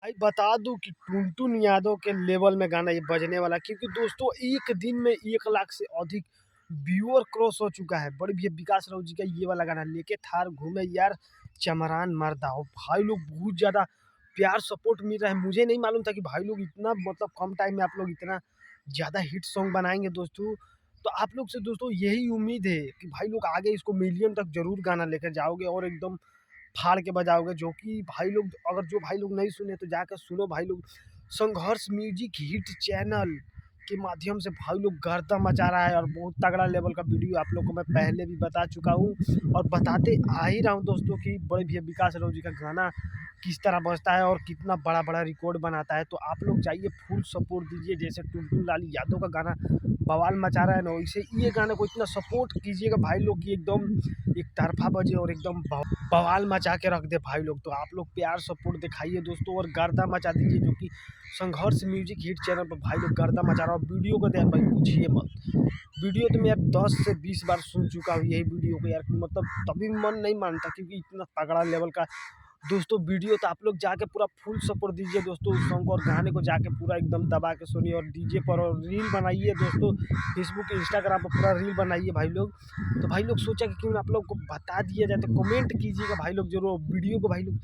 भाई बता दूँ कि टुनटुन यादव के लेवल में गाना ये बजने वाला, क्योंकि दोस्तों एक दिन में 1 लाख से अधिक व्यूअर क्रॉस हो चुका है। बड़े भैया विकास राउत जी का ये वाला गाना, लेके थार घूमे यार चमरान मर्दा हो। भाई लोग बहुत ज़्यादा प्यार सपोर्ट मिल रहा है। मुझे नहीं मालूम था कि भाई लोग इतना मतलब कम टाइम में आप लोग इतना ज़्यादा हिट सॉन्ग बनाएँगे दोस्तों। तो आप लोग से दोस्तों यही उम्मीद है कि भाई लोग आगे इसको मिलियन तक ज़रूर गाना लेकर जाओगे और एकदम फाड़ के बजाओगे। जो कि भाई लोग, अगर जो भाई लोग नहीं सुने तो जाकर सुनो भाई लोग। संघर्ष म्यूजिक हिट चैनल के माध्यम से भाई लोग गर्दा मचा रहा है और बहुत तगड़ा लेवल का वीडियो आप लोग को मैं पहले भी बता चुका हूँ और बताते आ ही रहा हूँ दोस्तों कि बड़े भैया विकास राउत जी का गाना किस तरह बजता है और कितना बड़ा बड़ा रिकॉर्ड बनाता है। तो आप लोग जाइए फुल सपोर्ट दीजिए। जैसे टुनटुन लाल यादव का गाना बवाल मचा रहा है ना, वैसे ये गाने को इतना सपोर्ट कीजिएगा भाई लोग कि एकदम एक तरफा बजे और एकदम बवाल मचा के रख दे भाई लोग। तो आप लोग प्यार सपोर्ट दिखाइए दोस्तों और गर्दा मचा दीजिए। जो कि संघर्ष म्यूजिक हिट चैनल पर भाई लोग गर्दा मचा रहा है। वीडियो को तो यार भाई पूछिए मत, वीडियो तो मैं यार 10 से 20 बार सुन चुका हूँ यही वीडियो को यार, मतलब तभी मन नहीं मानता क्योंकि इतना तगड़ा लेवल का दोस्तों वीडियो। तो आप लोग जाके पूरा फुल सपोर्ट दीजिए दोस्तों उस सॉन्ग को और गाने को जाके पूरा एकदम दबा के सुनिए और डीजे पर और रील बनाइए दोस्तों। फेसबुक इंस्टाग्राम पर पूरा रील बनाइए भाई लोग। तो भाई लोग सोचा कि क्यों ना आप लोग को बता दिया जाए, तो कमेंट कीजिएगा भाई लोग जरूर। वीडियो को भाई लोग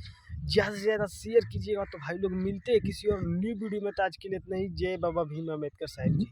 ज़्यादा से ज़्यादा शेयर कीजिएगा। तो भाई लोग मिलते हैं किसी और न्यू वीडियो में। तो आज के लिए इतना ही। जय बाबा भीम अम्बेडकर साहब जी।